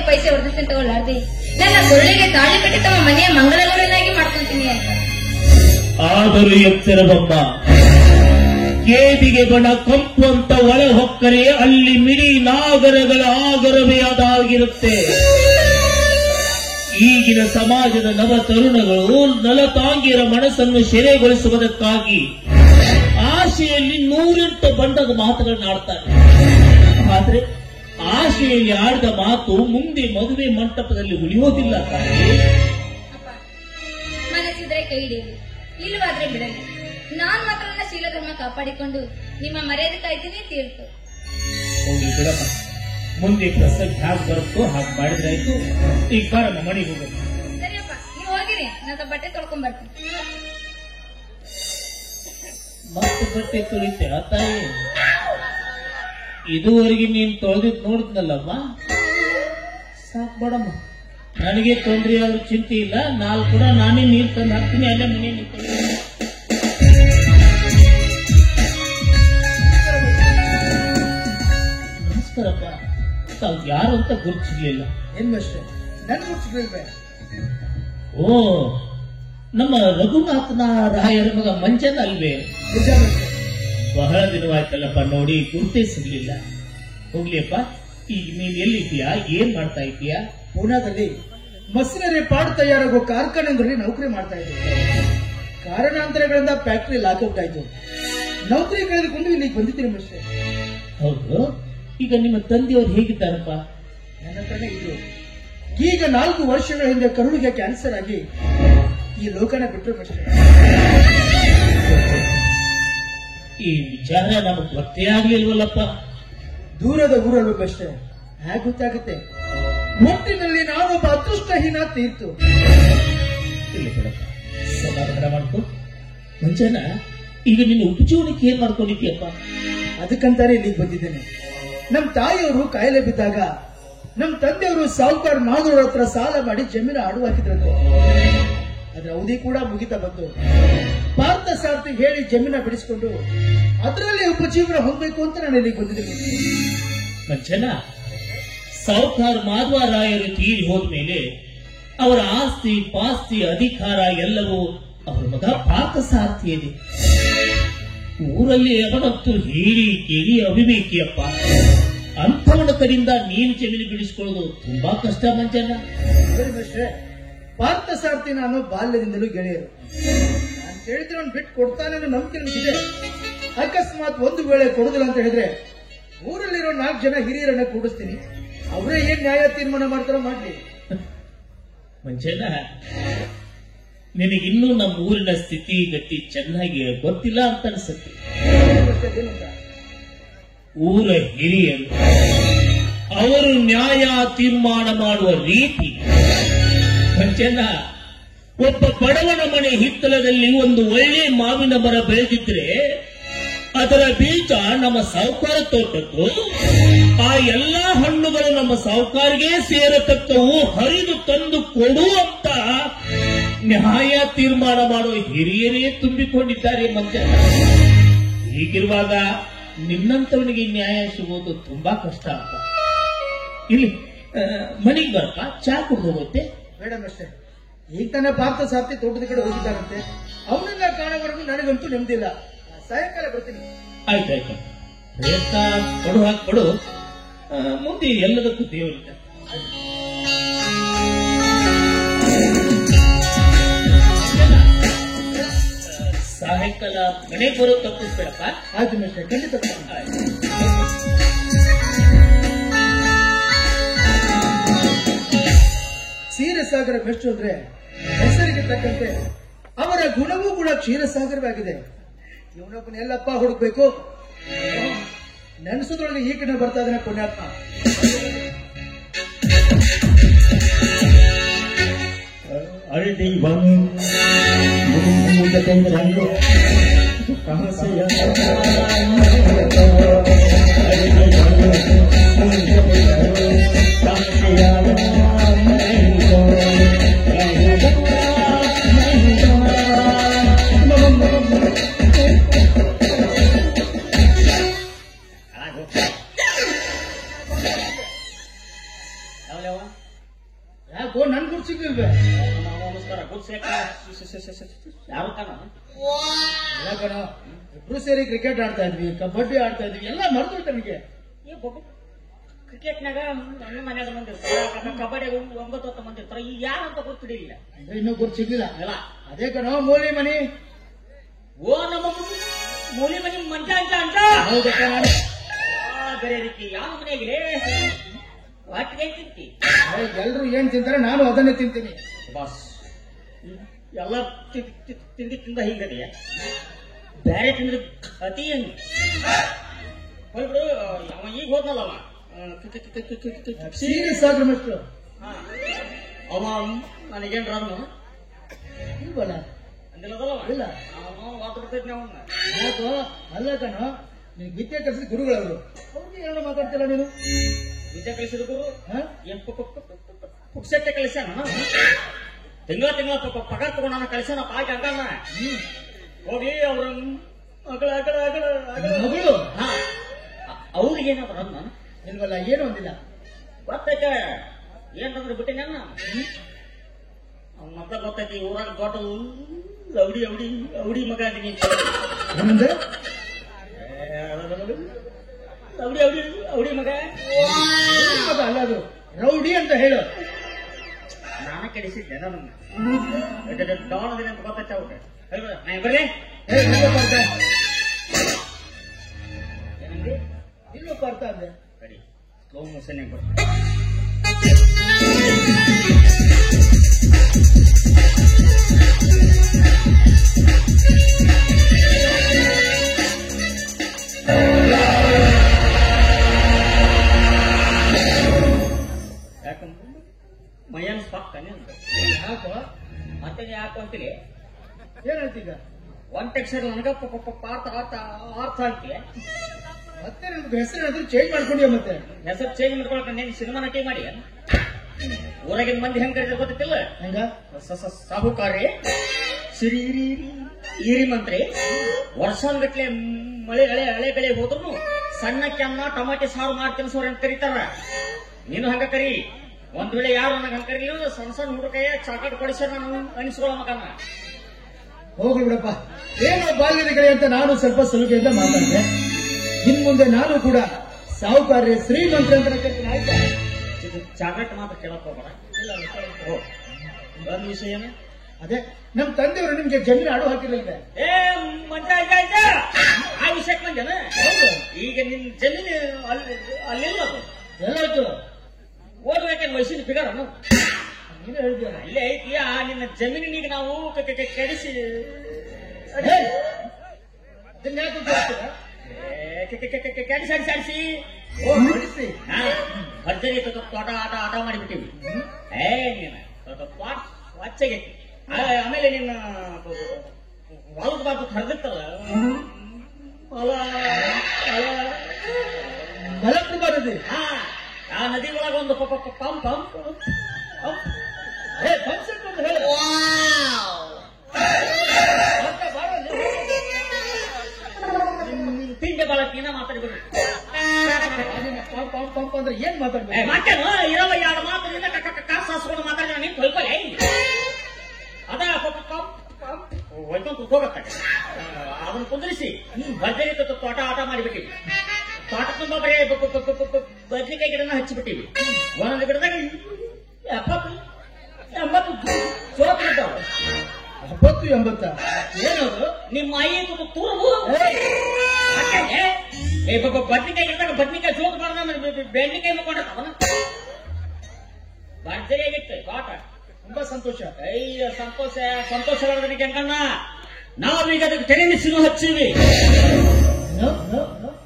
ಪೈಸೆ ಹೊರದಕ್ಷಿಣೆ ತಗೊಳ್ಳಾರ್ದೆ ನನ್ನ ಗುರುಳಿಗೆ ತಾಳಿ ಕಟ್ಟಿ ತಮ್ಮ ಮನೆಯ ಮಂಗಳಗೌರನಾಗಿ ಮಾಡ್ಕೊಳ್ತೀನಿ ಅಂತ. ಆದರೂ ಎತ್ತರವಮ್ಮ, ಕೇದಿಗೆ ಬಣ ಕಂಪು ಅಂತ ಒಳ ಹೊಕ್ಕರೆ ಅಲ್ಲಿ ಮಿಡಿ ನಾಗರಗಳ ಆಗರವೇ ಅದಾಗಿರುತ್ತೆ. ಈಗಿನ ಸಮಾಜದ ನವ ತರುಣಗಳು ನಲತಾಂಗಿಯರ ಮನಸ್ಸನ್ನು ಸೆರೆಗೊಳಿಸುವುದಕ್ಕಾಗಿ ಆಶೆಯಲ್ಲಿ 108 ಬಣ್ಣದ ಮಾತುಗಳನ್ನಾಡ್ತಾರೆ. ಆದ್ರೆ ಆಶೆಯಲ್ಲಿ ಆಡಿದ ಮಾತು ಮುಂದೆ ಮದುವೆ ಮಂಟಪದಲ್ಲಿ ಉಳಿಯೋದಿಲ್ಲ. ಮನಸ್ಸಿದ್ರೆ ಕೈ ಹಿಡಿಯಲಿ, ಇಲ್ಲವಾದ್ರೆ ಬಿಡಲಿ. ನಾನ್ ಮಾತ್ರ ನನ್ನ ಶೀಲಧರ್ಮ ಕಾಪಾಡಿಕೊಂಡು ನಿಮ್ಮ ಮರ್ಯಾದೆ ಕಾಯ್ತೀನಿ ತೀರ್ತು. ಹೋಗಿ ಬಿಡಮ್ಮ, ಮುಂದೆ ಪ್ರಸಂಗ ಹ್ಯಾಗ್ ಬರುತ್ತೋ ಹಾಗೆ ಮಾಡಿದ್ರಾಯ್ತು. ಈಗ ಬಾರಮ್ಮ ಮನೆಗೆ ಹೋಗೋದು. ಸರಿಯಪ್ಪ, ನೀವು ಹೋಗಿರಿ, ನಾನು ಬಟ್ಟೆ ತೊಳ್ಕೊಂಡ್ ಬರ್ತೀನಿ. ಮತ್ತೆ ಬಟ್ಟೆ ತೊಳಿತೆ ತಾಯಿ? ಇದುವರೆಗೆ ನೀನ್ ತೊಳೆದಿದ್ ನೋಡಿದ್ನಲ್ಲಮ್ಮ, ಸಾಕ್ ಬೇಡಮ್ಮ. ನನಗೆ ತೊಂದರೆ ಆದ್ರೂ ಚಿಂತೆ ಇಲ್ಲ. ಕೂಡ ನಾನೇ ನೀರು ತಂದು ಹಾಕ್ತೀನಿ, ಅಲ್ಲೇ ಮನೆ ನಿಂತ್ಕೊಳ್ಳಿ. ನಮಸ್ಕಾರಪ್ಪ. ತಾವು ಯಾರು ಅಂತ ಗುರುತಿರ್ಲಿಲ್ಲ. ಏನಷ್ಟೇ ನನ್ ಗುರುತಿರ್ಲಿಲ್ವೇ? ಓ, ನಮ್ಮ ರಘುನಾಥನ ರಾಯರ ಮಗ ಮಂಜನ್ ಅಲ್ವೇ? ಬಹಳ ದಿನವಾಯ್ತಲ್ಲಪ್ಪ ನೋಡಿ, ಗುರುತೇ ಸಿಗ್ಲಿಲ್ಲ. ಹೋಗ್ಲಿಯಪ್ಪ, ಈಗ ನೀನ್ ಎಲ್ಲಿದ್ದೀಯಾ? ಏನ್ ಮಾಡ್ತಾ ಇದೀಯಾ? ಪೂನಾದಲ್ಲಿ ಮಷಿನರಿ ಪಾಡ್ ತಯಾರಾಗೋ ಕಾರ್ಖಾನೆಗಳಲ್ಲಿ ನೌಕರಿ ಮಾಡ್ತಾ ಇದ್ದೆ. ಕಾರಣಾಂತರಗಳಿಂದ ಫ್ಯಾಕ್ಟರಿ ಲಾಕ್ಔಟ್ ಆಯ್ತು. ನೌಕರಿ ಕಳೆದುಕೊಂಡು ಇಲ್ಲಿಗೆ ಬಂದಿದ್ದೀನಿ ಅಷ್ಟೇ. ಹೌದು. ಈಗ ನಿಮ್ಮ ತಂದೆಯವರು ಹೇಗಿದ್ದಾರಪ್ಪ? ನನ್ನ ಹತ್ರನೇ ಇದ್ರು. ಈಗ 4 ವರ್ಷಗಳ ಹಿಂದೆ ಕರುಳಿಗೆ ಕ್ಯಾನ್ಸರ್ ಆಗಿ ಈ ಲೋಕನ ಬಿಟ್ಟರು ಅಷ್ಟೇ. ಈ ವಿಚಾರ ನಮಗೆ ಗೊತ್ತೇ ಆಗ್ಲಿಲ್ವಲ್ಲಪ್ಪ. ದೂರದ ಊರಲ್ಲೂ ಅಷ್ಟೇ ಹೇಗೆ ಗೊತ್ತಾಗುತ್ತೆ? ಒಟ್ಟಿನಲ್ಲಿ ನಾನೊಬ್ಬ ಅದೃಷ್ಟಹೀನ ತೀರ್ತು. ಇಲ್ಲಿ ಬಿಡಪ್ಪ, ಸಮಾಧಾನ ಮಾಡ್ಕೊ. ಮಂಜನ, ಈಗ ನಿನ್ನ ಉಪಜೀವನಕ್ಕೆ ಏನ್ ಮಾಡ್ಕೊಂಡಿದ್ಯಪ್ಪ? ಅದಕ್ಕಂತಾನೆ ಇಲ್ಲಿಗೆ ಬಂದಿದ್ದೇನೆ. ನಮ್ ತಾಯಿಯವರು ಕಾಯಿಲೆ ಬಿದ್ದಾಗ ನಮ್ ತಂದೆಯವರು ಸಾಹುಕಾರ ಮಾಧವರ ಹತ್ರ ಸಾಲ ಮಾಡಿ ಜಮೀನು ಆಡು ಹಾಕಿದ್ರು. ಅದ್ರ ಅವಧಿ ಕೂಡ ಮುಗಿತಾ ಬಂತು. ಪಾರ್ಥ ಸಾರ್ಥಿ ಹೇಳಿ ಜಮೀನ ಬಿಡಿಸಿಕೊಂಡು ಅದರಲ್ಲಿ ಉಪಜೀವನ ಹೊಂದಬೇಕು ಅಂತ ನಾನು ಇಲ್ಲಿಗೆ ಬಂದಿದ್ದೀನಿ. ಮಂಜನ, ಸಾಹುಕಾರ ಮಾಧವರಾಯರು ತೀರಿ ಹೋದ್ಮೇಲೆ ಅವರ ಆಸ್ತಿ ಪಾಸ್ತಿ ಅಧಿಕಾರ ಎಲ್ಲವೂ ಅವರ ಮಗ ಪಾರ್ಥ ಸಾರ್ಥಿಯದೆ. ಊರಲ್ಲಿ ಅವನಂತೂ ಹೇಳಿ ಕೇಳಿ ಅವಿವೇಕಿಯಪ್ಪ. ಅಂಥವನ ಕಡೆಯಿಂದ ನೀನು ಜಮೀನು ಬಿಡಿಸಿಕೊಳ್ಳೋದು ತುಂಬಾ ಕಷ್ಟ ಮಂಜನ. ಪಾರ್ಥ ಸಾರ್ಥಿ ನಾನು ಬಾಲ್ಯದಿಂದಲೂ ಗೆಳೆಯರು. ನಾನು ಕೇಳಿದ್ರೆ ಅವ್ನು ಬಿಟ್ಟು ಕೊಡ್ತಾನೆ ಅನ್ನೋ ನಂಬಿಕೆ ನನಗಿದೆ. ಅಕಸ್ಮಾತ್ ಒಂದು ವೇಳೆ ಕೊಡುದಿಲ್ಲ ಅಂತ ಹೇಳಿದ್ರೆ ಊರಲ್ಲಿರೋ 4 ಜನ ಹಿರಿಯರನ್ನ ಕೂಡಿಸ್ತೀನಿ. ಅವರೇ ಏನ್ ನ್ಯಾಯ ತೀರ್ಮಾನ ಮಾಡ್ತಾರೋ ಮಾಡ್ಲಿ. ಮಂಜನ, ನಿನಗಿನ್ನೂ ನಮ್ಮ ಊರಿನ ಸ್ಥಿತಿ ಗತಿ ಚೆನ್ನಾಗಿ ಗೊತ್ತಿಲ್ಲ ಅಂತ ಅನ್ಸುತ್ತೆ. ಊರ ಹಿರಿಯರು ಅವರು ನ್ಯಾಯ ತೀರ್ಮಾನ ಮಾಡುವ ರೀತಿ. ಮಂಜನ, ಒಬ್ಬ ಬಡವನ ಮನೆ ಹಿತ್ತಲದಲ್ಲಿ ಒಂದು ಒಳ್ಳೆ ಮಾವಿನ ಮರ ಬೆಳೆದಿದ್ರೆ ಅದರ ಬೀಜ ನಮ್ಮ ಸಾಹುಕಾರ ತೋಟದ್ದು, ಆ ಎಲ್ಲಾ ಹಣ್ಣುಗಳು ನಮ್ಮ ಸಾಹುಕಾರಿಗೆ ಸೇರತಕ್ಕವು, ಹರಿದು ತಂದು ಕೊಡುವಂತ ನ್ಯಾಯ ತೀರ್ಮಾನ ಮಾಡುವ ಹಿರಿಯರೇ ತುಂಬಿಕೊಂಡಿದ್ದಾರೆ ಮಂಜನ. ಹೀಗಿರುವಾಗ ನಿನ್ನಂತವನಿಗೆ ನ್ಯಾಯ ಸಿಗೋದು ತುಂಬಾ ಕಷ್ಟ ಅಂತ. ಇಲ್ಲಿ ಮನೆಗೆ ಬರಪ್ಪ, ಚಾ ಕುಡಿದು ಹೋಗುತ್ತೆ. ಮೇಡಮ್ ಅಷ್ಟೇ, ಈಗ ತಾನೇ ಪಾರ್ಥ ಸಾರ್ಥಿ ತೋಟದ ಕಡೆ ಹೋಗಿದ್ದಾರಂತೆ. ಅವನನ್ನ ಕಾಣೋವರೆಗೂ ನನಗಂತೂ ನೆಮ್ಮದಿಲ್ಲ. ಸಾಯಂಕಾಲ ಬರ್ತೀನಿ. ಆಯ್ತಾಯ್ತು, ಪ್ರಯತ್ನ ಕೊಡು, ಹಾಕಿ ಕೊಡು. ಮುಂದೆ ಎಲ್ಲದಕ್ಕೂ ದೇವರಿದ್ದ. ಸಾಯಂಕಾಲ ಮನೆಗೆ ಬರೋ ತಪ್ಪಿಸ್ಬೇಡಪ್ಪ. ಆಯ್ತು ಮಿಸ್ಟರ್, ಖಂಡಿತ. ಕ್ಷೀರಸಾಗರ ಬೆಸ್ಟ್ ಅಂದ್ರೆ ಹೆಸರಿಗೆ ತಕ್ಕಂತೆ ಅವರ ಗುಣವೂ ಕೂಡ ಕ್ಷೀರಸಾಗರವಾಗಿದೆ. ಇವನೊಬ್ಬನೆಲ್ಲಪ್ಪ ಹುಡುಕ್ಬೇಕು. ನೆನಸೋದ್ರೊಳಗೆ ಈ ಕಡೆ ಬರ್ತಾ ಇದ್ದಾನೆ ಪುಣ್ಯಾತ್ಮ. ಅರಟಿ ಬಂದು ಯಾವಲೇವ ಯಾಕೋ ನನ್ ಗುಡ್ ಸಿಗ್ಲಿಲ್ವೇ? ನಮಸ್ಕಾರ ಗುಡ್ಸೇಕ ಯಾವ ಕಾಣ ಯಾಕಣ ಇಬ್ರು ಸೇರಿ ಕ್ರಿಕೆಟ್ ಆಡ್ತಾ ಇದ್ವಿ, ಕಬಡ್ಡಿ ಆಡ್ತಾ ಇದ್ವಿ, ಎಲ್ಲ ಮರ್ತು ನನಗೆ. ಕ್ರಿಕೆಟ್ನಾಗ ನನ್ನ ಮನ್ಯಾಗ ಮಂದಿ ಇರ್ತಾರ, ಕಬಡ್ಡಿ 9 ಮಂದಿ ಇರ್ತಾರ. ಈಗ ಯಾರಂತ ಗೊತ್ತಿಡಿಲ್ಲ, ಇನ್ನೂ ಗುರ್ತು ಸಿಗ್ಲಿಲ್ಲ. ಅಲ್ಲ ಅದೇ ಕಣೋ ಮೂಲಿ ಮನಿ. ಓ ನಮ್ಮ ಮೂಲಿ ಮನಿ ಮಂಚ ಅಂತ ಅಂತ ಹೌದಕ್ಕ ನಾನು ಬೇರೆ ರೀತಿ ಯಾವ ಮನೆಯಾಗಿದೆ ವಾಟಿಗೆ ತಿಂತಿ ಎಲ್ರು ಏನ್ ತಿಂತಾರೆ ನಾನು ಅದನ್ನೇ ತಿಂತೀನಿ. ಬಾಸ್ ಎಲ್ಲ ತಿಂಡಿ ತಿಂದ ಹಿಂಗದೆ ಬೇರೆ ತಿಂದ್ರೆ ಅತಿ ಹಂಗ ಬಿಡು. ಅವ ಈಗ ಹೋದ್ನಲ್ಲ ಅವ ಸೀರಿಯಸ್ ಆದ್ರೆ ಮಷ್ಟು ಅವ ನನಗೇನ್ರ ಇಲ್ವಲ್ಲ? ಅಂದಿಲ್ಲದಲ್ಲ ಇಲ್ಲ. ಅವನು ವಾತು ಬಿಡ್ತೈತಿ ಅವನ್ನ. ಯಾಕೋ ಅಲ್ಲ ಕಣೋ, ನಿನ್ ವಿದ್ಯೆ ಕಲಿಸಿದ ಗುರುಗಳವರು, ಅವ್ರಿಗೆ ಏನೋ ಮಾತಾಡ್ತಿಲ್ಲ ನೀನು. ವಿದ್ಯೆ ಕಲಿಸಿದ ಗುರು ಹ? ಏನ್ ಪುಕ್ಸಟ್ಟೆ ಕಲಿಸ್ಯಾನ, ತಿಂಗಳ ಪಗಾರ ತಗೊಂಡು ನಾನು ಕಲಿಸ್ಯಾನ ಪಾಠ ಅಂಕನ್ನ ಹೋಗಿ ಅವ್ರ ಅಗಳ ಅಗಳ ಅಗಳ ಅಗಳ ಮಗಳು ಅವ್ರಿಗೇನಾದ್ರು ಅಂದ ಇಲ್ವಲ್ಲ, ಏನು ಅಂದಿಲ್ಲ. ಗೊತ್ತೈತೆ ಏನಂದ್ರೆ ಬಿಟ್ಟಿನ ಅವ್ನ ಮತ್ತ ಗೊತ್ತೈತಿ ಊರಾಗ ದೊಡ್ಡ ಅವಡಿ ಅವಡಿ ಅವಡಿ ಮಗ ಅದೀನಿ. ಏನಂದ್ರೆ ಅವಡಿ ಅವಡಿ ಅವಡಿ ಮಗ ಅಲ್ಲ, ಅದು ರೌಡಿ ಅಂತ ಹೇಳು. ನಾನ ಕೆಡಿಸಿದ್ದೆ ನನ್ನ ಡಾಣದಿನ ಅಂತ ಗೊತ್ತೈತೆ ಅವ್ರಿಗೆ. ಬರ್ಲಿ ಏನಂದ್ರೆ ಇನ್ನೊಬ್ಬ ಅರ್ಥ ಅಂದೆ. ಸರಿ ಸ್ಲೋ ಮೋಷನ್ ಬರ್ತೀನಿ. ಯಾಕಂದ್ರೆ ಮೈಯನ್ ಪಕ್ಕನೆ ಅಂತ ಯಾಕೋ ಮತ್ತೆ ಯಾಕೆ ಅಂತೀನಿ ಏನ್ ಹೇಳ್ತೀಗ? ಒಂದ್ ಟೆಕ್ಸ್ಚರ್ ನನಗ ಅರ್ಥ ಅಂತೀಯ. ಮತ್ತೆ ನಿಮ್ಗೆ ಹೆಸರು ಏನಾದ್ರು ಚೇಂಜ್ ಮಾಡ್ಕೊಂಡಿಯ? ಮತ್ತೆ ಹೆಸರು ಚೇಂಜ್ ಮಾಡ್ಕೊಳಕ ನೀನ್ ಸಿನಿಮಾ ನಟಿ ಮಾಡಿ ಊರಾಗಿನ ಮಂದಿ ಹೆಂಗ್ ಕರೀತಾರೆ ಗೊತ್ತಿಲ್ಲ. ಹೆಂಗ? ಸಾಹುಕಾರಿ ಸಿರಿ ಈರಿ ಮಂತ್ರಿ ವರ್ಷಾನ್ಗಟ್ಲೆ ಮಳೆ ಹಳೆ ಬೆಳೆ ಹೋದ್ರು ಸಣ್ಣ ಕೆನ್ನ ಟಮಾಟಿ ಸಾರು ಮಾಡಿ ತಿನ್ಸೋರ್ ಅಂತ ಕರೀತಾರ. ನೀನು ಹಂಗ ಕರಿ. ಒಂದ್ ವೇಳೆ ಯಾರು ನನಗೆ ಹಂಗ ಕರೀಲಿಲ್ಲ ಸಣ್ಣ ಸಣ್ಣ ಹುಡುಕಯ್ಯ ಚಾಕ್ಲೇಟ್ ಕೊಡಿಸ್ಯಾರ ನಾನು ಅನಿಸ್ಕೊಳ್ಳೋ ಮಗನ. ಹೋಗ್ಲಿ ಬಿಡಪ್ಪ, ಏನೋ ಬಾಲ್ಯದ ಕಡೆ ಅಂತ ನಾನು ಸ್ವಲ್ಪ ಸಲುಗೆಯಿಂದ ಮಾತಾಡಿದೆ. ಇನ್ ಮುಂದೆ ನಾನು ಕೂಡ ಸಾಹುಕಾರ್ಯ ಶ್ರೀಮಂತ್ರ ಅಂತ ಕರಿತೀನಿ, ಆಯ್ತಾ? ಚಾಕ್ಲೇಟ್ ಮಾತ್ರ ಕೇಳಕ್ ಹೋಗ್ಬೇಡ. ಒಂದ್ ವಿಷಯ ಏನು, ಅದೇ ನಮ್ ತಂದೆಯವರು ನಿಮ್ಗೆ ಜಮೀನು ಅಡು ಹಾಕಿರಲಿಲ್ಲ. ಏ ಮಂಜ ಆ ವಿಷಯಕ್ಕೆ ಮಂಜನ ಈಗ ನಿನ್ ಜಮೀನು ಅಲ್ಲಿಲ್ಲ, ಅದು ಎಲ್ಲಾಯ್ತು ಓದ್ಬೇಕೇನು ವಯಸ್ಸಿನ ಫಿಗರ್ ನೀನು ಹೇಳ್ತೀಯ. ಇಲ್ಲೇ ಐತಿ. ಆ ನಿನ್ನ ಜಮೀನಿಗೆ ನಾವು ಕೆಡಿಸಿ ಕೆಡಿಸಿ ಭರ್ಜರಿ ತೋಟ ಆಟ ಮಾಡಿಬಿಟ್ಟಿವಿ. ತೋಟ ಸ್ವಚ್ಛಗೈತಿ. ಆಮೇಲೆ ನಿನ್ನ ಹೊಲದ ಬಾಜು ಹರಿದಿತ್ತಲ್ಲ ಮಲಪ್ರಭಾ ನದಿ. ಆ ನದಿ ಒಳಗ ಒಂದು ಪಂಪ್ ಫಂಕ್ಷನ್ ಅಂತ ಹೇಳಿ ತಿಂಡಿ ಬಾಳಕಿನ ಮಾತಾಡ್ಬಿಡ್ರಿ. ಪಂಪ್ ಅಂದ್ರೆ ಏನ್ ಮಾತಾಡ್ಬೇಕು? ಮಾತೇನು ಇರವ ಎರಡು ಮಾತದಿಂದ ಕಾಸು ಮಾತಾಡಿದ ನೀನ್ ತೊಳ್ಕೊಲೆ ಅದ ಒಯ್ಕೊಂತ ಹೋಗತ್ತ. ಅದನ್ನ ಕುಂದ್ರಿಸಿ ಭರ್ಜರಿ ತೋಟ ಆಟ ಮಾಡಿಬಿಟ್ಟಿವಿ. ತೋಟ ತುಂಬಾ ಬರೀ ಬದ್ನಿಕಾಯಿ ಗಿಡನ ಹಚ್ಚಿಬಿಟ್ಟಿವಿ. ಒಂದೊಂದು ಗಿಡದಾಗ 70 ಸೋತಿರ್ತಾವ. 70-80 ಏನದು? ನಿಮ್ಮ ಐ ತುರುಬು ಬದ್ನಿಕಾಯಿ ಗಿಡದಾಗ ಬದ್ನಿಕಾಯಿ ಜೋಗ ಬಾರ್ದ ಬೆಂಡಿಕಾಯಿ ಮಾಡ್ಕೊಂಡಿರ್ತಾವನ. ಭರ್ಜರಿ ಆಗಿತ್ತು ತೋಟ. ತುಂಬಾ ಸಂತೋಷ. ಅಯ್ಯ ಸಂತೋಷವಾದನಿಗೆ ಅಂಕಣ್ಣ. ನಾವೀಗ ಅದಕ್ಕೆ ಟೆನೆನ್ಸಿನೂ ಹಚ್ಚಿವಿ.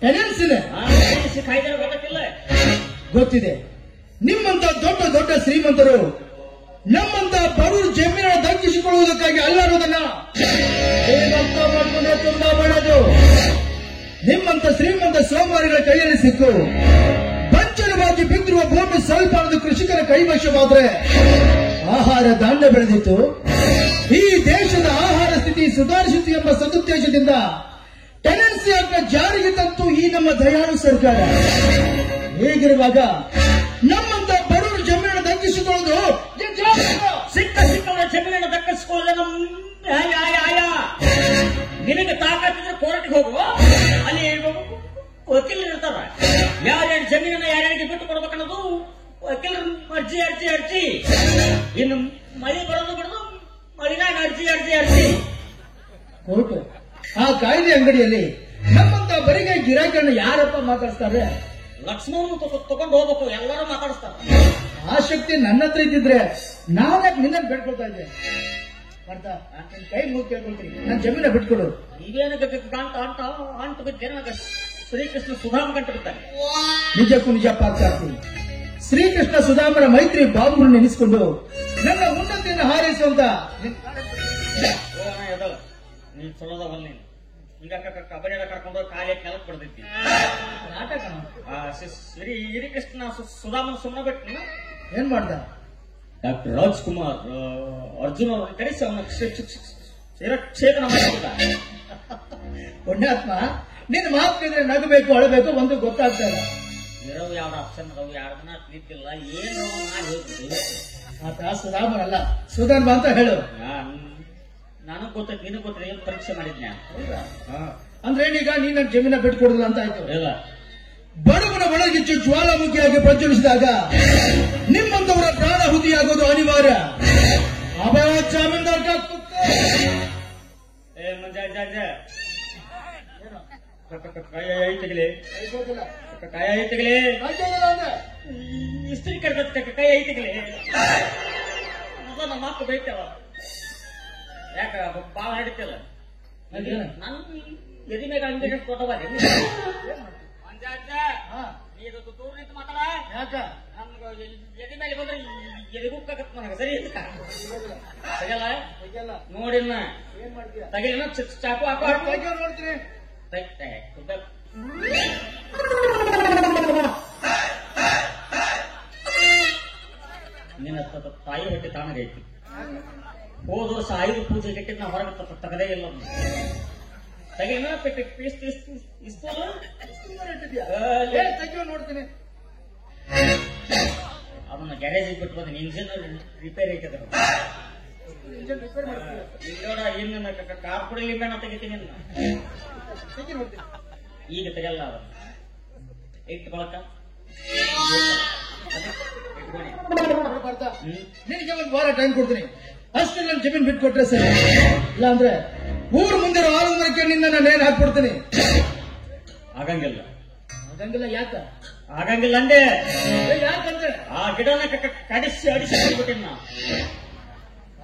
ಟೆನೆನ್ಸಿನ ಕಾಯ್ದೆ ಗೊತ್ತಿಲ್ಲ. ಗೊತ್ತಿದೆ. ನಿಮ್ಮಂತ ದೊಡ್ಡ ದೊಡ್ಡ ಶ್ರೀಮಂತರು ನಮ್ಮಂತ ಬಡವರು ಜಮೀನ ದಕ್ಕಿಸಿಕೊಳ್ಳುವುದಕ್ಕಾಗಿ ಅಲ್ಲಾಡುವುದನ್ನ ಅರ್ಥ ಮಾಡಿಕೊಂಡ್ರೆ ತುಂಬಾ ಒಳ್ಳೆಯದು. ನಿಮ್ಮಂತ ಶ್ರೀಮಂತ ಸೋಮಾರಿಗಳ ಕೈಯಲ್ಲಿ ಸಿಕ್ಕು ಬಂಚರವಾಗಿ ಬಿದ್ದಿರುವ ಭೂಮಿ ಸ್ವಲ್ಪ ಅನ್ನೋದು ಕೃಷಿಕರ ಕೈವಶವಾದ್ರೆ ಆಹಾರ ಧಾನ್ಯ ಬೆಳೆದಿತ್ತು. ಈ ದೇಶದ ಆಹಾರ ಸ್ಥಿತಿ ಸುಧಾರಿಸಿತು ಎಂಬ ಸದುದ್ದೇಶದಿಂದ ಟೆನೆನ್ಸಿ ಆಕ್ಟ್ ಜಾರಿಗೆ ತಂತು ಈ ನಮ್ಮ ದಯಾಳು ಸರ್ಕಾರ. ಹೀಗಿರುವಾಗ ನಮ್ಮಂತ ಬಡವರು ಹಾಗಾದ್ರೆ ಕೋರ್ಟ್ಗೆ ಹೋಗು, ಅಲ್ಲಿ ವಕೀಲರು ಇರ್ತಾರ. ಯಾರ್ಯಾರ ಜಮೀನನ್ನ ಯಾರ್ಯಾರಿಗೆ ಬಿಟ್ಟು ಕೊಡ್ಬೇಕನ್ನೋದು ವಕೀಲರು ಅರ್ಜಿ ಅರ್ಜಿ ಅರ್ಜಿ. ಇನ್ನು ಮಳಿ ಬರೋದು ಬಿಡೋದು ಮಳಿನಾಗ ಅರ್ಜಿ ಅರ್ಜಿ ಅರ್ಜಿ. ಕೋರ್ಟು ಆ ಕಾಯ್ದೆ ಅಂಗಡಿಯಲ್ಲಿ ನಮ್ಮಂತ ಬರಿಗೆ ಗಿರಾಕಿಯನ್ನು ಯಾರಪ್ಪ ಮಾತಾಡ್ತಾರೆ? ಲಕ್ಷ್ಮಣ ತಗೊಂಡು ಹೋಗ್ಬೇಕು, ಎಲ್ಲರೂ ಮಾತಾಡಿಸ್ತಾರ. ಆ ಶಕ್ತಿ ನನ್ನ ಹತ್ರ ಇದ್ದಿದ್ರೆ ನಾವ್ಯಾಕೆ ನಿನ್ನ ಬೇಡ್ಕೊಳ್ತಾ ಇದ್ದೆ? ಅರ್ಥ ನಿನ್ ಕೈ ಮುಗಿ ಕೇಳ್ಕೊಳ್ತೀನಿ, ನನ್ನ ಜಮೀನ ಬಿಟ್ಕೊಡು. ನೀವೇನು ಕಾಂತ ಅಂತ ಅಂತ ಬಿದ್ದೇನೆ ಶ್ರೀಕೃಷ್ಣ ಸುಧಾಮ ಗಂಟು ಬಿಡ್ತಾನೆ. ನಿಜಕ್ಕೂ ನಿಜಪ್ಪ ಆಗ್ತೀನಿ. ಶ್ರೀಕೃಷ್ಣ ಸುಧಾಮರ ಮೈತ್ರಿ ಬಾಬುಗಳನ್ನು ನೆನೆಸಿಕೊಂಡು ನನ್ನ ಉನ್ನತಿಯನ್ನು ಹಾರೈಸುವಂತ ನೀನ್ ಚಲೋದವಲ್ಲ. ನೀನು ಈಗ ಕಬಡ್ಡಿ ಕರ್ಕೊಂಡು ಕಾಲೇ ಕೆಲಸ ಕೊಡ್ತೈತಿ ನಾಟಕ. ಶ್ರೀಕೃಷ್ಣ ಸುಧಾಮನ ಸುಮ್ಮನೆ ಬಿಟ್ಟು ಏನ್ ಮಾಡ್ದ? ಡಾಕ್ಟರ್ ರಾಜ್ಕುಮಾರ್ ಅರ್ಜುನ ಅವ್ರನ್ನ ಕರೆಸಿ ಅವನ ಶಿರಚ್ಛೇದನ ಮಾಡಿದ. ಪುಣ್ಯಾತ್ಮ, ನಿನ್ನ ಮಾತು ಕೇಳಿದ್ರೆ ನಗಬೇಕು ಅಳಬೇಕು ಒಂದು ಗೊತ್ತಾಗ್ತಾ ಇಲ್ಲ. ಇರೋವು ಯಾವ ಆಪ್ಷನ್ ಅದಾವು, 2 ದಿನ ನಿಂತಿಲ್ಲ, ಏನು ನಾನು ಹೇಳ್ತೀನಿ. ಆತ ಸುಧಾಮನಲ್ಲ ಸುಧನ್ವ ಅಂತ ಹೇಳು. ನನಗ್ ಗೊತ್ತೈತಿ, ನಿನಗ್ ಗೊತ್ತಿಲ್ಲ, ಏನು ಪರೀಕ್ಷೆ ಮಾಡಿದ್ನ. ಅಂದ್ರೆ ಏನೀಗ ನೀನ್ ನನ್ನ ಜಮೀನ ಬಿಟ್ಕೊಡುದಿಲ್ಲ ಅಂತ ಆಯ್ತು. ಇಲ್ಲ, ಬಡವನ ಒಳಗಿಚ್ಚು ಜ್ವಾಲಾಮುಖಿಯಾಗಿ ಪ್ರಜ್ವಲಿಸಿದಾಗ ನಿಮ್ಮಂತವರ ಪ್ರಾಣಹುತಿಯಾಗೋದು ಅನಿವಾರ್ಯ. ಅಭಯ ಜಾಮೀನ್ದಾರ್ ಕಾಯಿ ತೆಗಲಿ, ಕಾಯಿ ತೆಗಲಿ, ಇಸ್ತ್ರಿ ಕಡ್ದ ಕೈ ಐತಿಗಲಿ. ನಮ್ಮ ಮಕ್ಕ ಬೇಯ್ತವ, ಯಾಕ ಬಾಳ ಹಿಡಿತಲ್ಲ. ನನ್ ಎದಿ ಮೇಲೆ ಅಂಗಡಿ ಕೊಟ್ಟವ ದೂರ ನಿಂತು ಮಾತಾಡ. ಯಾಕ ನಮ್ಗೆ ಎದಿ ಮೇಲೆ ಬಂದ್ರೆ ಎದಿಗುಕ್ಕಾಗತ್ತ ನನಗೆ. ಸರಿ ತೆಗಲ್ಲ ನೋಡಿನ ತೆಗಿಲಿನ ಚಾಕು ಹಾಕೋ ನೋಡ್ತೀನಿ. ನಿನ್ನ ತಾಯಿ ಹೊಟ್ಟೆ ತಾನಾಗೈತಿ. ಹೋದ ವರ್ಷ ಆಯುಧ ಪೂಜೆ ಕೆಟ್ಟಿದ್ ನಾವು ಹೊರಗೆ ತಗದೇ ಇಲ್ಲ. ತೆಗಿಲಿನ ನೋಡ್ತೀನಿ. ಅದನ್ನ ಗ್ಯಾರೇಜಿಗೆ ಬಿಟ್ಟು ಬಂದ ಇಂಜಿನ್ ರಿಪೇರಿ ಐತದ. ಇನ್ನು ಕಾರ್ ಕುಡಿ ಲಿಂಬೆಣ್ಣ ತೆಗಿತೀನಿ. ಈಗ ತೆಗಲ್ಲ, ಅದ ಇಟ್ಟು ಬಳಕ ನಿನಗೆ ಒಂದು ವಾರ ಟೈಮ್ ಕೊಡ್ತೀನಿ. ಅಷ್ಟೇ ನನ್ನ ಜಮೀನ್ ಬಿಟ್ಕೊಟ್ರೆ ಸರಿ, ಇಲ್ಲ ಅಂದ್ರೆ ಊರು ಮುಂದೆ ಆಲೂಮರಕ್ಕೆ ನಿನ್ನ ನೇಣು ಹಾಕ್ಬಿಡ್ತೀನಿ. ಆಗಂಗಿಲ್ಲ. ಆಗಂಗಿಲ್ಲ? ಯಾಕ ಆಗಂಗಿಲ್ಲ ಅಂದೆ? ಯಾಕಂದ್ರೆ ಆ ಗಿಡನ ಕಡಿಸಿ ಅಡಿಸಿ ಬಿಟ್ಟಿನ.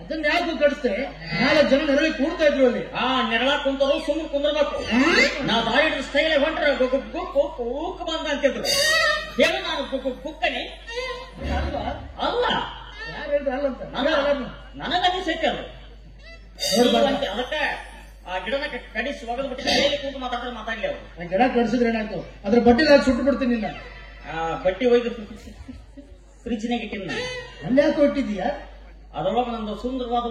ಅದನ್ನ ಯಾಕೆ ಕಡಿಸ್ತೆ? 4 ಜನ ನೆರಳಿ ಕೂಡ್ತಾ ಇದ್ರು ಅಲ್ಲಿ. ಆ ನೆರಳ ಕುಂತರು ಸುಮ್ಮನೆ ಕುಂದ್ರಬೇಕು. ನಾವು ದಾರಿ ಸ್ಟೈಲ್ ಹೊಂಟ್ರೆ ಕುಕ್ ಬಂದ ಅಂತಿದ್ರು. ಏನು ನಾನು ಕುಕ್ಕನೆ ಅಲ್ಲ, ಯಾರು ಹೇಳಿದ್ರು ಅಲ್ಲಂತ ನನಗನ್ನಿಸೈತೆ ಅದು. ಅದಕ್ಕೆ ಆ ಗಿಡನ ಕಡಿಸಿ ಒಗದು ಬಿಟ್ಟು ಕೈಯಲ್ಲಿ ಕೂತು ಮಾತಾಡಿದ್ರೆ ಮಾತಾಡ್ಲಿ ಅವರು. ಗಿಡ ಕಡಿಸಿದ್ರೆ ಏನಾಯ್ತು? ಅದ್ರ ಬಡ್ಡಿಲಿ ಹಾಕಿ ಸುಟ್ಟು ಬಿಡ್ತೀನಿ ನಿನ್ನ. ಬಟ್ಟಿ ಒಯ್ದು ಫ್ರಿಜ್ನಾಗ ಇಟ್ಟಿನ. ಅಲ್ಲಿ ಯಾಕೆ ಹೊಟ್ಟಿದೀಯಾ? ಅದರೊಳಗೆ ನಂದು ಸುಂದರವಾದ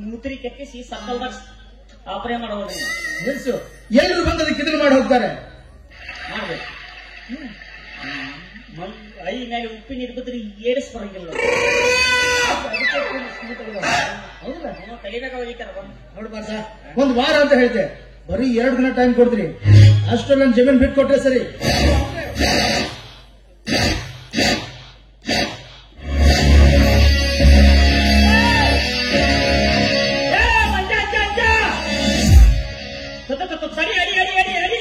ಮೂತ್ರಿ ಕೆತ್ತಿಸಿ ಸಕ್ಕಲ್ದಾಗ ಆಪರೇ ಮಾಡೋದು. ನಿಲ್ಸು, ಎಲ್ಲರೂ ಬಂದದಕ್ಕೆ ಇದನ್ನು ಮಾಡಿ ಹೋಗ್ತಾರೆ. ಮಾಡ್ಬೇಕು. ಐ ಮೇಲೆ ಉಪ್ಪಿನ ನೀರು ಬಿದ್ದರೆ ಏಡಿಸ್ ಬರಂಗಿಲ್ಲ. ನೋಡ್ಬಾರ್ದ? ಒಂದು ವಾರ ಅಂತ ಹೇಳಿದೆ, ಬರೀ 2 ದಿನ ಟೈಮ್ ಕೊಡ್ತೀರಿ. ಅಷ್ಟೊಂದು ನನ್ನ ಜಮೀನ್ ಬಿಟ್ಟು ಕೊಟ್ರೆ ಸರಿ. ಸರಿ ಅಡಿ ಅಡಿ ಅಡಿ ಅಡಿ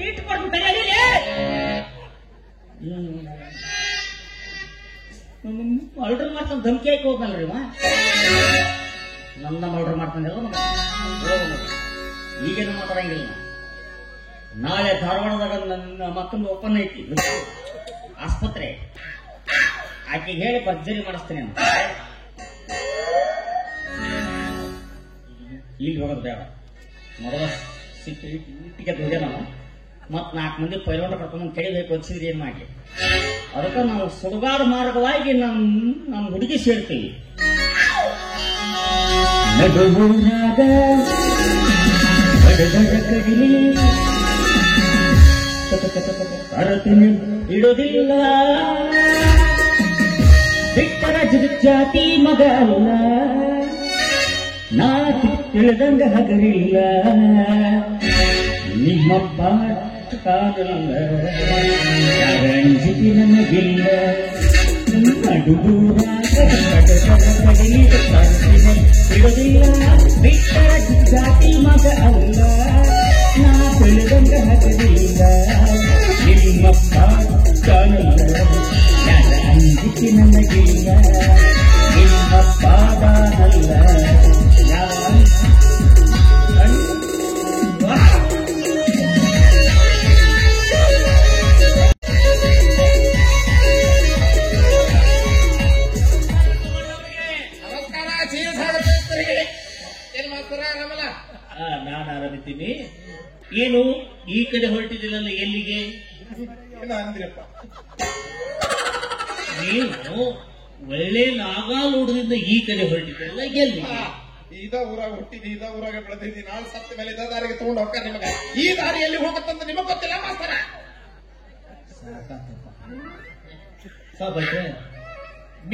ಇಟ್ಕೊಂಡು ಸರಿ ಅಡಿ. ಆರ್ಡರ್ ಮಾಡ್ತಾನೆ, ಧಮಕಿ ಹಾಕಿ ಹೋದ್ನಲ್ರಿ ನನ್ನ ಆರ್ಡರ್ ಮಾಡ್ತಾನೆಲ್ಲ. ಈಗೇನು ಮಾತಾಡಂಗಿಲ್ಲ. ನಾಳೆ ಧಾರವಾಡದಾಗ ನನ್ನ ಮತ್ತೊಂದು ಓಪನ್ ಐತಿ ಆಸ್ಪತ್ರೆ. ಆಕೆಗೆ ಹೇಳಿ ಭರ್ಜರಿ ಮಾಡಿಸ್ತೇನೆ. ಇಲ್ಲಿ ಹೋಗೋದು ಬೇಡ. ಮೊದಲ ಟಿಕೆಟ್ ಹೋಗ್ಯ ನಾವು ಮತ್ 4 ಮಂದಿ ಪೈಲೋಟ ಕರ್ಕೊಂಡು ಕಡಿಬೇಕು ಅನ್ಸಿದ್ರೆ ಏನ್ ಮಾಡಿ. ಅದಕ್ಕೆ ನಾವು ಸುಡುಗಾಡು ಮಾರ್ಗವಾಗಿ ನಮ್ಮ ಹುಡುಗಿ ಸೇರ್ತೀವಿ. ಇಡೋದಿಲ್ಲ ಬಿಟ್ಟರ ಜಾತಿ ಮಗ ಅಲ್ಲ, ನಾ ತಿಳಿದಂಗ ಹಗರಿಲ್ಲ ನಿಮ್ಮಪ್ಪ ಕಾದಲ್ಲ ರಂಜಿತಿ ನನಗಿಲ್ಲ ಬಿಡೋದಿಲ್ಲ ಬಿಟ್ಟರ ಜಾತಿ ಮಗ ಅಲ್ಲ ನಾ ತಿಳಿದಂಗ ಹಗರಿಲ್ಲ ನಿಮ್ಮಪ್ಪ ಕಾಣಲ್ಲ ರಂಜಿತಿ ನನಗಿಲ್ಲ ನಿಮ್ಮಪ್ಪ ಕಾಣಲ್ಲ ನಾನು ಆರಂಭಿದ್ದೀನಿ. ಏನು ಈ ಕಡೆ ಹೊರಟಿದ್ದೀರಲ್ಲ, ಎಲ್ಲಿಗೆ? ಅಂದ್ರಪ್ಪ ನೀವು ಒಳ್ಳೆ ನಾಗಾಲೂಡದಿಂದ ಈ ಕಡೆ ಹೊರಟಿದ್ದೀರಲ್ಲ, ಎಲ್ಲಿಗೆ? ಇದ ಊರಾಗ ಹುಟ್ಟಿದಿ, ಇದ ಊರಾಗ ಬೆಳೆದಿದ್ದಿ, ನಾಳೆ ಸತ್ತ ಮೇಲೆ ಇದ ದಾರಿಗೆ ತಗೊಂಡು ಹೋಗ್ತಾರೆ ನಿಮಗ. ಈ ದಾರಿ ಎಲ್ಲಿ ಹೋಗುತ್ತಂತ ನಿಮಗ್ ಗೊತ್ತಿಲ್ಲ ಮಾಸ್ತರ.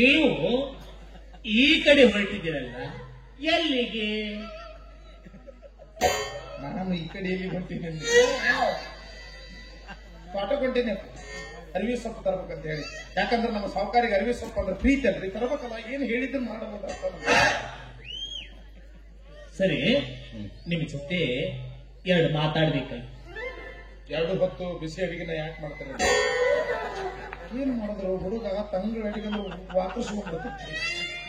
ನೀವು ಈ ಕಡೆ ಹೊರಟಿದ್ದೀರಲ್ಲ, ಎಲ್ಲಿಗೆ? ನಾನು ಈ ಕಡೆ ಎಲ್ಲಿ ಹೊಂಟೀನಿ, ತೋಟಕ್ಕೆ ಹೊಂಟೀನಿ. ಅರಿವಿ ಸೊಪ್ಪು ತರಬೇಕಂತ ಹೇಳಿ. ಯಾಕಂದ್ರೆ ನಮ್ಮ ಸಾಹುಕಾರಿಗೆ ಅರಿವಿ ಸೊಪ್ಪು ಅಂದ್ರೆ ಪ್ರೀತಿ ಅಲ್ರಿ, ತರಬೇಕಲ್ಲ. ಏನು ಹೇಳಿದ್ರು ಮಾಡಬಹುದು. ಸರಿ, ನಿಮ್ ಜೊತೆ ಎರಡು ಮಾತಾಡ್ಬೇಕಲ್ಲ. ಎರಡು ಹೊತ್ತು ಬಿಸಿ ಅಡಿಗೆನ ಯಾಕೆ ಮಾಡ್ತಾರೆ? ಏನು ಮಾಡಿದ್ರು ಹುಡುಗ ತಂಗಳ ಅಡಿಗೆಂದು ವಾಪಸ್ಕೊಂಡ್ಬಿಡ್ತೈತಿ.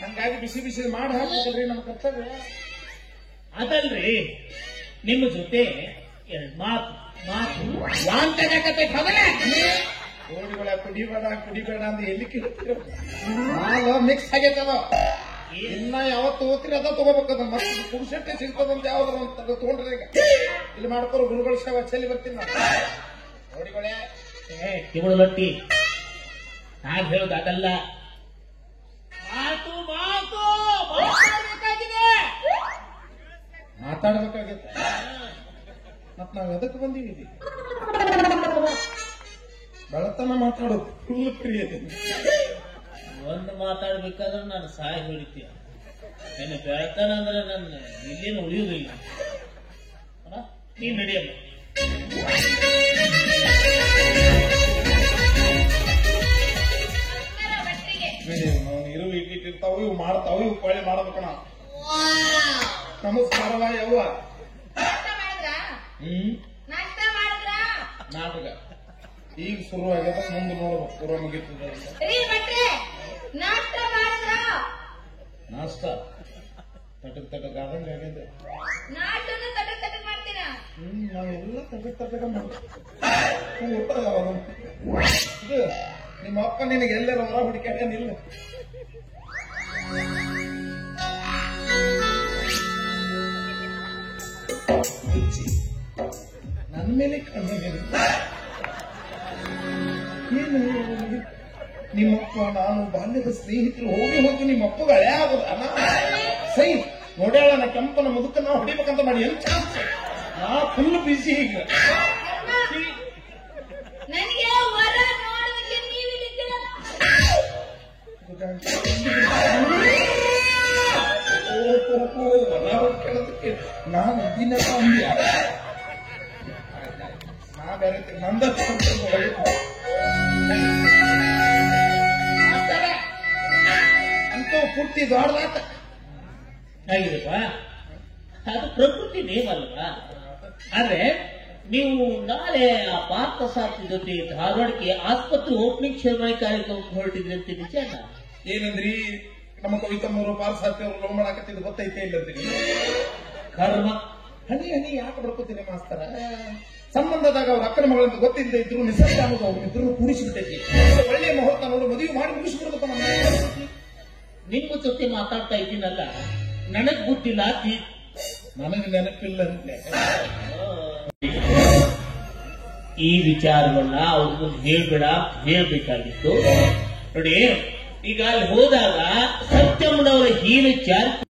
ಹಂಗಾಗಿ ಬಿಸಿ ಬಿಸಿ ಮಾಡಿ ಹಾಕ್ಬೇಕಲ್ರಿ ನಮ್ಮ ಕರ್ತವ್ಯ. ಅದಲ್ರಿ, ನಿಮ್ಮ ಜೊತೆ ಎರಡು ಮಾತು ಓಡಿಗಳ ಕುಡಿಬೇಡ ಅಂತ ಎಲ್ಲಿ ಕೇಳ್ತೀರ? ಹಾಲು ಮಿಕ್ಸ್ ಆಗೈತದ. ಇನ್ನ ಯಾವತ್ತು ಓದ್ತೀರಿ ಅದ ತಗೋಬೇಕದ. ಮತ್ತೆ ಪುರುಷಟ್ಟೆ ಸಿಗ್ತದಂತ ಯಾವ್ದಾರ ಅಂತ ತಗೊಂಡ್ರೆ ಈಗ ಇಲ್ಲಿ ಮಾಡ್ಕೊರು ಗುರುಗಳ ಸೇವೆ ಚೆಲ್ಲಿ ಬರ್ತೀನಿ ನಾನು. ಓಡಿಗಳೇ ತಿರುಳಟ್ಟಿ ನಾನು ಹೇಳೋದು ಅದಲ್ಲ. ಮಾತು ಮಾತು ಮಾತಾಡ್ಬೇಕಾಗಿತ್ತ. ಮತ್ ನಾವ್ ಎದಕ್ ಬಂದೀವಿ? ಬೆಳತನ ಮಾತಾಡೋದು ಫುಲ್ ಪ್ರಿಯ. ಒಂದು ಮಾತಾಡ್ಬೇಕಾದ್ರೆ ನಾನು ಸಹಾಯ ಹೊಡಿತೀಯ. ನನ್ನ ಬೆಳತನ ಅಂದ್ರೆ ನನ್ನ ಇಲ್ಲೇನು ಉಳಿಯುವುದಿಲ್ಲ. ನೀನ್ ನಡೆಯಲ್ಲ. ಇರು ಇಟ್ಟಿರ್ತಾವ, ಇವು ಮಾಡ್ತಾವ, ಇವು ಕೊಳ್ಳೆ ಮಾಡಬೇಕಣ. ನಮಸ್ಕಾರವ ಯವ್ವ. ನಾಟಕ ಈಗ ಶುರು ಆಗ್ಯದ, ಮುಂದೆ ನೋಡ್ಬೇಕು ಪೂರ್ವ ಮುಗಿತದ. ನಾಷ್ಟ ತಟಕ್ ಆದಂಗ ಆಗಿದೆ. ನಾವೆಲ್ಲ ತಟಕ ಮಾಡ್ತೀವಿ. ಇದು ನಿಮ್ಮ ಅಪ್ಪ ನಿನಗೆ ಎಲ್ಲರೂ ಹೊರ ಹುಡುಕ್ಯಾನಿಲ್ಲ. ನನ್ನ ಮೇಲೆ ಕಣ್ಣಿಗೆ ಏನು ನಿಮ್ಮಪ್ಪ ನಾನು ಬಾಲ್ಯದ ಸ್ನೇಹಿತರು ಹೋಗಿ ನಿಮ್ಮಪ್ಪಗ ಹಳೆ ಆಗೋದು ಅಲ್ಲ. ಸೈ ನೋಡ್ಯಾಳ ನಾ ಕೆಂಪನ ಮುದುಕನ್ನ ಹೊಡಿಬೇಕಂತ ಮಾಡಿ ಎಂತ ನಾ ಫುಲ್ ಬಿಸಿ ಈಗ. ನಾನು ದಿನ ನಾ ಬೇರೆ ನಂದ ಅಂತೂ ಪುಟ್ಟಿ ದೊಡ್ಡದಾತ ಆಗಿದಪ್ಪ. ಅದು ಪ್ರಕೃತಿ ನೇಮ ಅಲ್ವಾ? ಆದ್ರೆ ನೀವು ನಾಳೆ ಆ ಪಾರ್ಥಸಾರಥಿ ಜೊತೆ ಧಾರವಾಡಕ್ಕೆ ಆಸ್ಪತ್ರೆ ಓಪನಿಂಗ್ ಶರ್ಮಣಿ ಕಾರ್ಯಕ್ರಮಕ್ಕೆ ಹೊರಟಿದ್ರಿ ಅಂತ ನಿಜಾನ? ಏನಂದ್ರಿ? ನಮ್ಮ ಕವಿತಮ್ಮವರು ಪಾರ್ಥಸಾರಥಿ ಅವರು ಲವ್ ಮಾಡಾಕತ್ತಿದ್ದು ಗೊತ್ತೈತೆ ಇಲ್ಲದ್ರಿ? ಕರ್ಮ ಹನಿ ಹನಿ ಯಾಕೆ ಬರ್ಕೋತೀನಿ ಮಾಸ್ತರ? ಸಂಬಂಧದಾಗ ಅವ್ರ ಅಕ್ಕನ ಮಗಳಂತ ಗೊತ್ತಿಲ್ಲದೆ ಇದ್ರು ನಿಸರ್ಗ ಅನ್ನೋದು ಅವ್ರಿಬ್ರು ಕೂಡಿಸಿಬಿಟ್ಟೈತಿ. ಒಳ್ಳೆ ಮುಹೂರ್ತ ನೋಡು, ಮದುವೆ ಮಾಡಿ ಮುಗಿಸ್ಬಿಡ್ಬೇಕು. ನಿಮ್ಮ ಜೊತೆ ಮಾತಾಡ್ತಾ ಇದ್ದೀನಲ್ಲ, ನನಗ್ ಗೊತ್ತಿಲ್ಲ. ನನಗೆ ನೆನಪಿಲ್ಲ ಅಂದ್ರೆ ಈ ವಿಚಾರವನ್ನ ಅವ್ರ ಮುಂದೆ ಹೇಳ್ಬೇಕಾಗಿತ್ತು. ನೋಡಿ, ಈಗ ಅಲ್ಲಿ ಹೋದಾಗ ಸತ್ಯಮ್ಮನವರ ಹೀನ ವಿಚಾರ